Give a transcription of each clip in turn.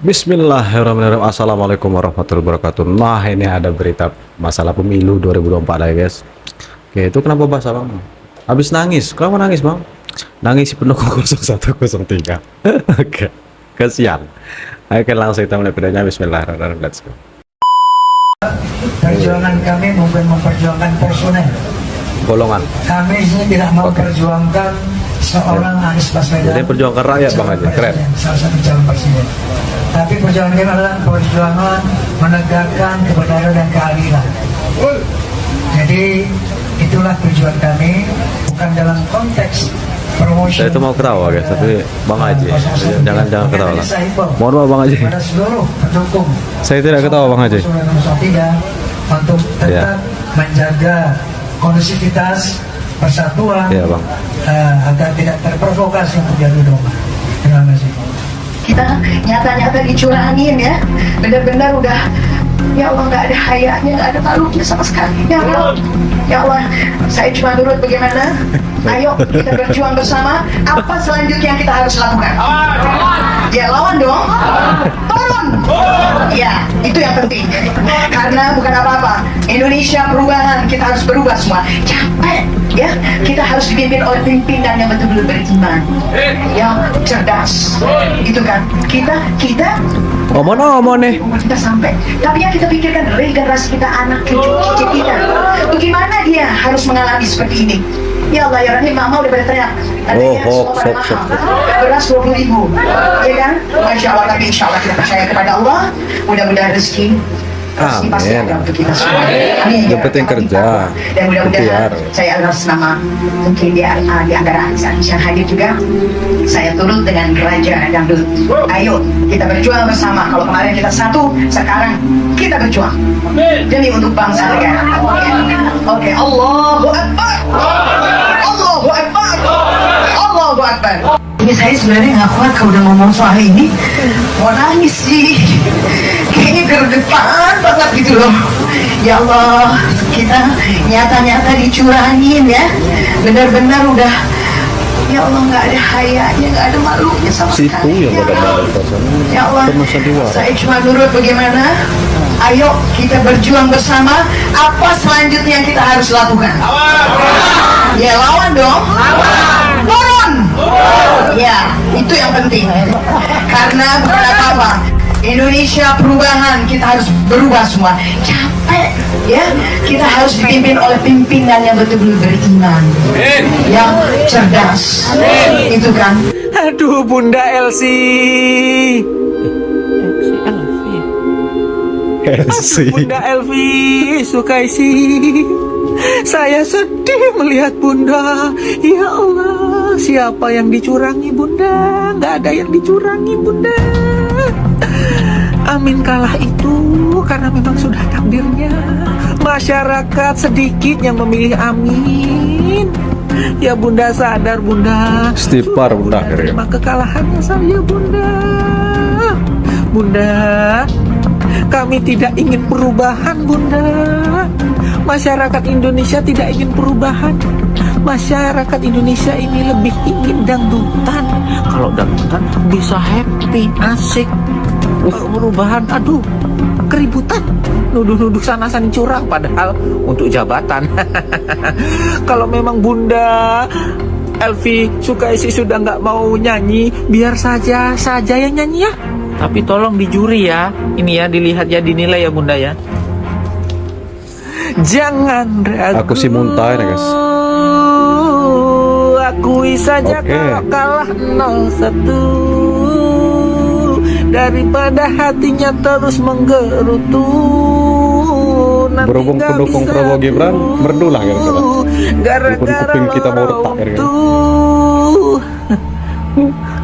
Bismillahirrahmanirrahim. Assalamualaikum warahmatullahi wabarakatuh. Nah, ini ada berita masalah pemilu 2024 ya guys. Oke, itu kenapa bahas bang? Habis nangis. Kenapa nangis bang? Nangis si pendukung 0103. Oke, kasihan. Oke, langsung kita mulai videonya. Bismillahirrahmanirrahim. Let's go. Perjuangan kami bukan memperjuangkan personel. Golongan. Kami tidak memperjuangkan seorang Anies Baswedan. Jadi perjuangkan rakyat bang aja. Keren. Salah satu calon presiden. Tapi perjuangan kami adalah perjuangan menegakkan kebenaran dan keadilan. Jadi itulah tujuan kami, bukan dalam konteks promosi. Saya itu mau ketawa guys, tapi bang Haji jangan ketawa lah. Mohon maaf bang Haji. Pada seluruh pendukung. Saya tidak ketawa bang Haji. Untuk tetap menjaga kondusivitas persatuan, Iya bang. agar tidak terprovokasi untuk diadu domba. Terima kasih. Kita nyata-nyata dicurangin ya, benar-benar udah, ya Allah, nggak ada hayanya, nggak ada malunya sama sekali. Ya Allah, saya cuma nurut bagaimana. Ayo kita berjuang bersama. Apa selanjutnya yang kita harus lakukan? Ya lawan dong. Turun. Ya, itu yang penting. Karena bukan apa-apa. Indonesia perubahan, kita harus berubah semua. Capek ya, kita harus dipimpin oleh pimpinan yang betul-betul beriman, yang cerdas. Itu kan kita Omong nih. kita sampai, tapi yang kita pikirkan regenerasi kita, anak cucu kita, bagaimana dia harus mengalami seperti ini. Ya Allah ya Rahim, mama udah pada teriak katanya semua pada mahal, beras 20.000 ya kan, Masya Allah. Tapi insya Allah kita percaya kepada Allah, mudah-mudahan rezeki pasti ada untuk kita semua. Amin. Yang penting kerja. Dan mudah-mudahan saya atas nama mungkin di antara yang hadir juga, saya turut dengan Raja Dangdut. Ayo kita berjuang bersama. Kalau kemarin kita satu, sekarang kita berjuang demi untuk bangsa negara. Oke. Allahu Akbar. Allahu Akbar. Allahu Akbar. Ini saya sebenarnya nggak kuat kalau udah ngomong soal ini, mau nangis sih. Kayaknya gergetan banget gitu loh. Ya Allah, kita nyata-nyata dicurangin ya, benar-benar udah, ya Allah, nggak ada hayanya, nggak ada malunya sama sekali. Ya Allah, saya cuma nurut bagaimana. Ayo kita berjuang bersama. Apa selanjutnya yang kita harus lakukan? Ya lawan dong. Turun. Ya, itu yang penting. Karena bukan apa-apa. Indonesia perubahan, kita harus berubah semua. Capek ya, kita harus dipimpin oleh pimpinan yang betul-betul beriman, yang cerdas. Itu kan. Aduh, Bunda Elsie. Bunda Elvi Sukaisi, saya sedih melihat Bunda. Ya Allah, siapa yang dicurangi Bunda? Nggak ada yang dicurangi Bunda. Amin kalah itu karena memang sudah takdirnya. Masyarakat sedikit yang memilih Amin. Ya Bunda sadar Bunda. Stipar Bunda akhirnya. Terima kekalahannya saya Bunda. Bunda, kami tidak ingin perubahan Bunda. Masyarakat Indonesia tidak ingin perubahan. Masyarakat Indonesia ini lebih ingin dangdutan. Kalau dangdutan bisa happy, asik. Kalau perubahan, aduh, keributan. Nuduh-nuduh sana sini curang, padahal untuk jabatan. Kalau memang Bunda Elvi Sukaisi sudah nggak mau nyanyi, biar saja yang nyanyi ya. Tapi tolong di juri ya. Ini ya, dilihat ya, dinilai ya Bunda ya. Jangan ragu. Aku sih muntah ya guys. Akui saja kalau kalah 0-1, daripada hatinya terus menggerutu. Berhubung pendukung Prabowo Gibran merdulah kira-kira. Gara-gara kuping kita mau retak kira-kira.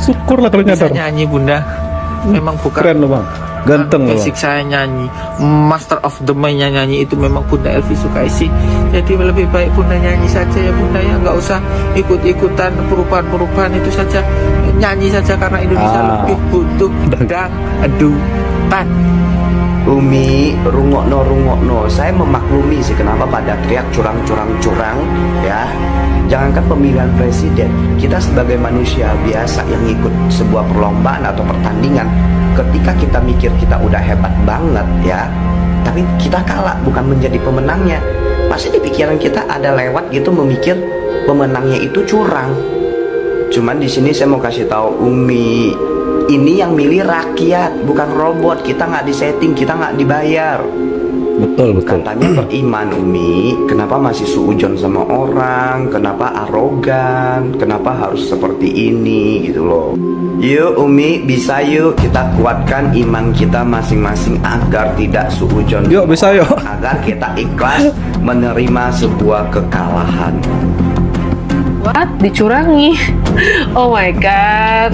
Syukurlah kalau nyadar. Bisa nyanyi Bunda. Memang bukan Keren loh bang, ganteng loh basic saya nyanyi. Master of the Mind nyanyi itu memang Bunda Elvi Sukaisi. Jadi lebih baik Bunda nyanyi saja ya Bunda ya, nggak usah ikut-ikutan perubahan-perubahan itu saja. Nyanyi saja karena Indonesia lebih butuh dangdutan. Umi, rungokno. Saya memaklumi sih kenapa pada teriak curang ya. Jangankan pemilihan presiden, kita sebagai manusia biasa yang ikut sebuah perlombaan atau pertandingan, ketika kita kita mikir kita udah hebat banget ya, tapi kita kalah, bukan menjadi pemenangnya. Pasti di pikiran kita ada lewat gitu memikir pemenangnya itu curang. Cuman di sini saya mau kasih tahu Umi, ini yang milih rakyat, bukan robot. Kita nggak disetting, kita nggak dibayar. Betul. Katanya beriman Umi, kenapa masih suujon sama orang, kenapa arogan, kenapa harus seperti ini gitu loh. Yuk Umi, bisa yuk kita kuatkan iman kita masing-masing agar tidak suujon. Yuk, bisa yuk. Agar kita ikhlas menerima sebuah kekalahan. What? Dicurangi? Oh my god.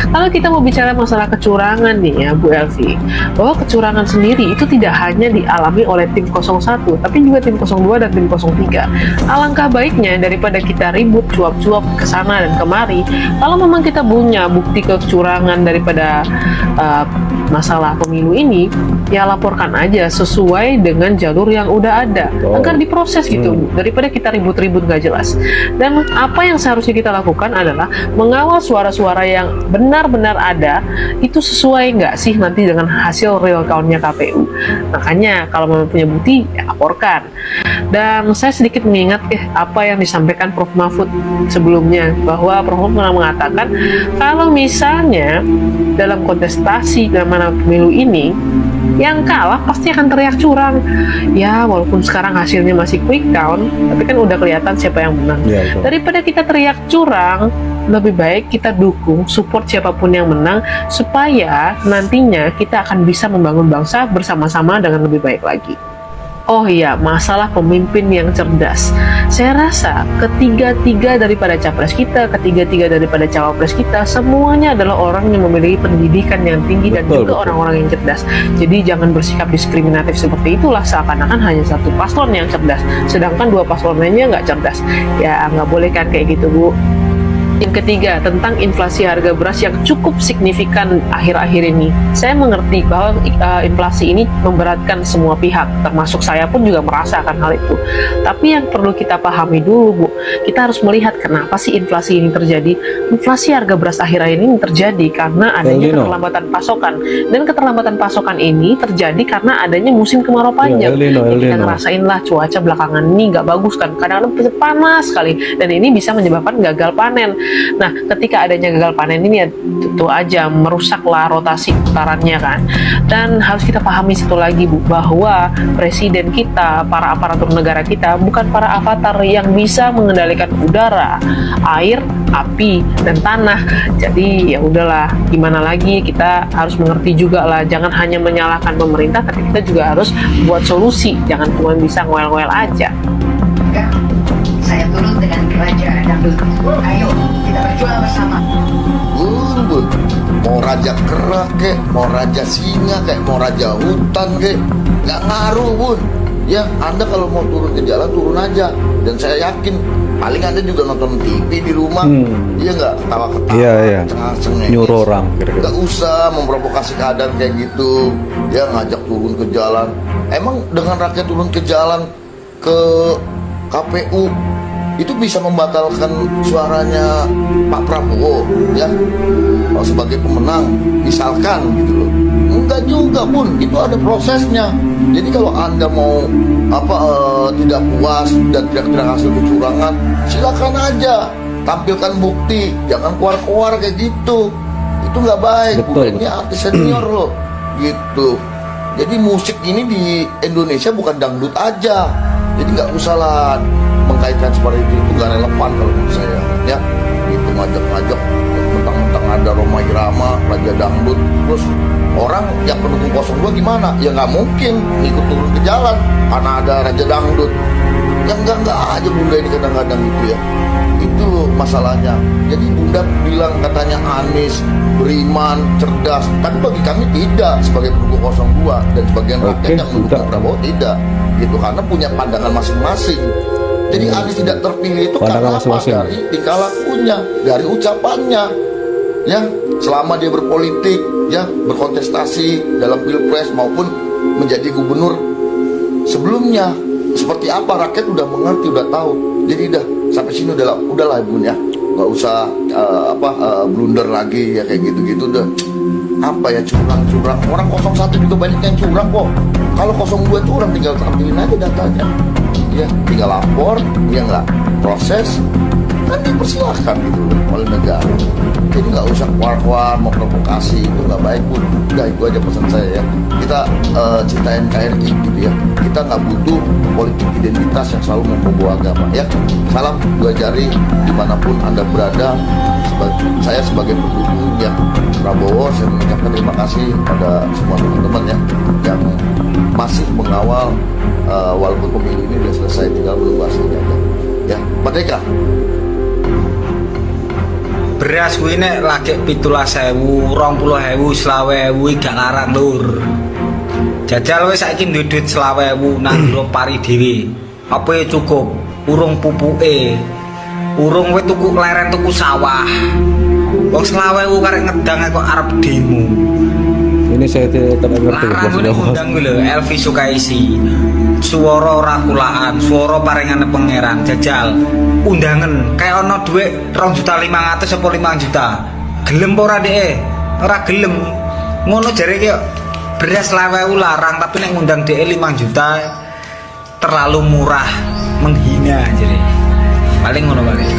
Kalau kita mau bicara masalah kecurangan nih ya Bu Elvi, bahwa kecurangan sendiri itu tidak hanya dialami oleh tim 01, tapi juga tim 02 dan tim 03. Alangkah baiknya daripada kita ribut cuap-cuap ke sana dan kemari, kalau memang kita punya bukti kecurangan daripada masalah pemilu ini, ya laporkan aja sesuai dengan jalur yang udah ada, agar diproses gitu, daripada kita ribut-ribut gak jelas. Dan apa yang seharusnya kita lakukan adalah mengawal suara-suara yang benar-benar ada itu sesuai nggak sih nanti dengan hasil real count-nya KPU. Makanya kalau memang punya bukti ya laporkan. Dan saya sedikit mengingat apa yang disampaikan Prof. Mahfud sebelumnya, bahwa Prof. Mahfud pernah mengatakan kalau misalnya dalam kontestasi dalam mana pemilu ini yang kalah pasti akan teriak curang. Ya walaupun sekarang hasilnya masih quick count, tapi kan udah kelihatan siapa yang menang. Daripada kita teriak curang, lebih baik kita dukung, support siapapun yang menang, supaya nantinya kita akan bisa membangun bangsa bersama-sama dengan lebih baik lagi. Oh iya, masalah pemimpin yang cerdas. Saya rasa ketiga-tiga daripada capres kita, ketiga-tiga daripada cawapres kita, semuanya adalah orang yang memiliki pendidikan yang tinggi dan juga orang-orang yang cerdas. Jadi jangan bersikap diskriminatif seperti itulah, seakan-akan hanya satu paslon yang cerdas, sedangkan dua paslon lainnya nggak cerdas. Ya nggak boleh kan kayak gitu Bu. Yang ketiga, tentang inflasi harga beras yang cukup signifikan akhir-akhir ini. Saya mengerti bahwa inflasi ini memberatkan semua pihak, termasuk saya pun juga merasakan hal itu. Tapi yang perlu kita pahami dulu, Bu, kita harus melihat kenapa sih inflasi ini terjadi. Inflasi harga beras akhir-akhir ini terjadi karena adanya keterlambatan pasokan. Dan keterlambatan pasokan ini terjadi karena adanya musim kemarau panjang. Kita ngerasain lah cuaca belakangan ini nggak bagus kan, kadang-kadang panas sekali, dan ini bisa menyebabkan gagal panen. Nah, ketika adanya gagal panen ini ya tentu aja merusaklah rotasi putarannya kan. Dan harus kita pahami satu lagi Bu, bahwa presiden kita, para aparatur negara kita bukan para avatar yang bisa mengendalikan udara, air, api, dan tanah. Jadi ya udahlah, gimana lagi, kita harus mengerti juga lah, jangan hanya menyalahkan pemerintah, tapi kita juga harus buat solusi, jangan cuma bisa ngoel-ngoel aja. Saya turun dengan Raja Dangdut. Ayo, kita berjuang bersama. Bun, mau raja kera kek, mau raja singa kek, mau raja hutan kek, nggak ngaruh Bun. Ya, Anda kalau mau turun ke jalan, turun aja. Dan saya yakin, paling Anda juga nonton TV di rumah. Iya nggak, ketawa-ketawa, cengeng-cengeng, nyuruh orang kira-kira. Nggak usah memprovokasi keadaan kayak gitu. Ya, ngajak turun ke jalan. Emang dengan rakyat turun ke jalan ke KPU itu bisa membatalkan suaranya Pak Prabowo ya sebagai pemenang misalkan gitu loh. Enggak juga Bun, itu ada prosesnya. Jadi kalau Anda mau tidak puas dan tidak hasil kecurangan, silakan aja tampilkan bukti, jangan keluar-keluar kayak gitu. Itu nggak baik. Bukan ini artis senior loh gitu. Jadi musik ini di Indonesia bukan dangdut aja. Jadi nggak usah lah mengkaitkan seperti itu nggak relevan kalau menurut saya ya. Itu ngajak-ngajak mentang-mentang ada Rhoma Irama, Raja Dangdut, terus orang yang pendukung 02 gimana? Ya nggak mungkin ikut turun ke jalan karena ada Raja Dangdut. Yang enggak aja Bunda ini kadang-kadang gitu ya. Itu loh masalahnya. Jadi Bunda bilang katanya Anies beriman, cerdas, tapi bagi kami tidak sebagai pendukung 02 dan sebagian rakyat yang mendukung Prabowo tidak gitu, karena punya pandangan masing-masing. Jadi Anies tidak terpilih itu karena apa? Dari tingkah lakunya, dari ucapannya ya, selama dia berpolitik ya, berkontestasi dalam pilpres maupun menjadi gubernur sebelumnya, seperti apa rakyat udah mengerti, udah tahu. Jadi udah sampai sini udahlah Bun ya, nggak usah blunder lagi ya kayak gitu-gitu, udah apa ya, curang-curang. Orang 01 juga banyak yang curang kok. Kalau 02 curang tinggal tampilin aja datanya, ya tinggal lapor, ya nggak, proses kan dipersilahkan gitu loh oleh negara. Jadi nggak usah keluar-keluar memprovokasi, itu nggak baik pun. Udah itu aja pesan saya ya. Kita cinta NKRI gitu ya. Kita nggak butuh politik identitas yang selalu membawa agama ya. Salam dua jari dimanapun Anda berada. Saya sebagai pendukung yang Prabowo, saya mengucapkan terima kasih pada semua teman-teman ya yang masih mengawal walaupun pemilu ini sudah selesai, tinggal menunggu hasilnya ya. Merdeka. Beras kuwi nek lagi 17.000, 20.000, 20.000 gak larang lur. Jajal wis saiki duwe duit 20.000 nang nggo pari dhewe. Apa cukup? Urung pupuke. Urung kowe tuku leren tuku sawah. Wong 20.000 karek ngedang kok arep demo. Ini saya tidak ngerti bahasa Larang Jawa. undang kuwi lho, Elvi Sukaisi. Suara ora kulaan, suara paringane pangeran. Jajal undangan kayak ono duit 2.500.000 apa 5 juta. Gelem apa ora dhek? Ora gelem. Ngono jare ki beras 20.000 larang tapi nek ngundang dhek 5 juta terlalu murah, menghina jare. Paling ngono paling.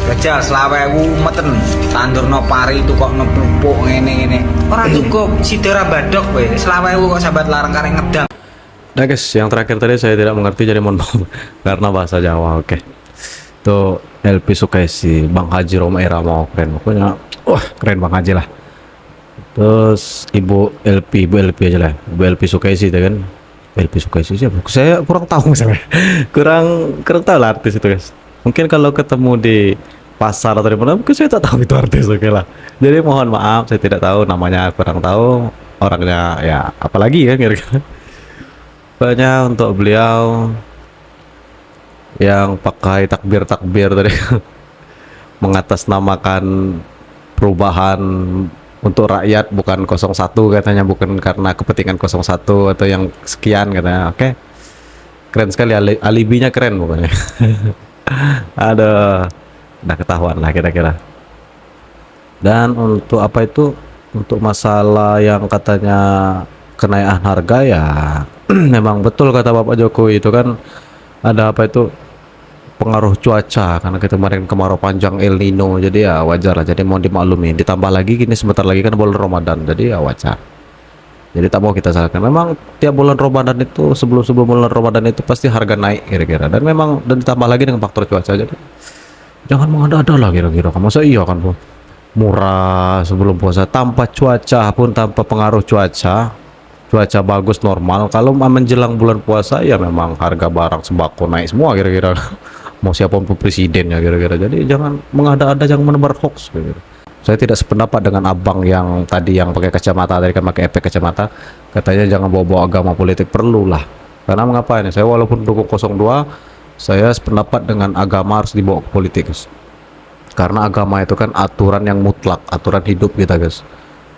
Jajal 20.000 meten tandurno pari itu kok ngeplupuk ngene-ngene. Ora cukup, sidera badok kowe. 20.000 kok sahabat larang karek ngedang. Nah guys, yang terakhir tadi saya tidak mengerti jadi mohon maaf karena bahasa Jawa. Oke. Tuh LP Sukaisi, Bang Haji Roma Irama, keren pokoknya. Wah, keren Bang Haji lah. Terus Ibu LP aja lah. Ibu LP Sukaisi itu kan. LP Sukaisi siapa? Saya kurang tahu misalnya. kurang tahu lah artis itu guys. Mungkin kalau ketemu di pasar atau di mana, mungkin saya tak tahu itu artis, oke lah. Jadi mohon maaf, saya tidak tahu namanya, kurang tahu orangnya ya, apalagi kan kira-kira. Pokoknya untuk beliau yang pakai takbir tadi mengatasnamakan perubahan untuk rakyat bukan 01 katanya, bukan karena kepentingan 01 atau yang sekian katanya. Oke. Keren sekali, alibinya keren pokoknya. Ada udah ketahuan lah kira-kira. Dan untuk apa itu, untuk masalah yang katanya kenaikan harga ya memang betul kata Bapak Jokowi itu kan ada apa itu pengaruh cuaca karena kita kemarin kemarau panjang El Nino, jadi ya wajar lah, jadi mau dimaklumi. Ditambah lagi gini sebentar lagi kan bulan Ramadan, jadi ya wajar. Jadi tak mau kita salahkan, memang tiap bulan Ramadan itu sebelum bulan Ramadan itu pasti harga naik kira-kira, dan memang dan ditambah lagi dengan faktor cuaca, jadi jangan mengada-ada lah kira-kira. Masa iya kan Bu, murah sebelum puasa tanpa cuaca pun, tanpa pengaruh cuaca bagus normal, kalau menjelang bulan puasa ya memang harga barang sembako naik semua kira-kira. Mau siapapun presiden ya kira-kira. Jadi jangan mengada-ada, jangan menebar hoax kira-kira. Saya tidak sependapat dengan abang yang tadi yang pakai kacamata tadi, kan pakai efek kacamata, katanya jangan bawa-bawa agama politik. Perlulah, karena mengapa ini, saya walaupun dukung 02, saya sependapat dengan agama harus dibawa ke politik guys. Karena agama itu kan aturan yang mutlak, aturan hidup kita guys.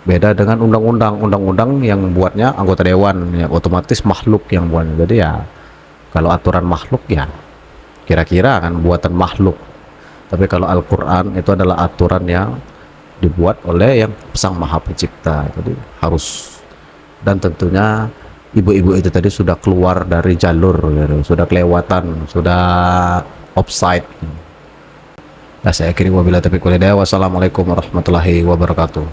Beda dengan undang-undang yang buatnya anggota dewan ya, otomatis makhluk yang buatnya. Jadi ya kalau aturan makhluk ya kira-kira kan buatan makhluk, tapi kalau Al-Quran itu adalah aturan yang dibuat oleh yang Sang Maha Pencipta, jadi harus. Dan tentunya ibu-ibu itu tadi sudah keluar dari jalur gitu, sudah kelewatan, sudah offside. Nah, saya akhiri wabillahi taufiq wal hidayah. Wassalamualaikum warahmatullahi wabarakatuh.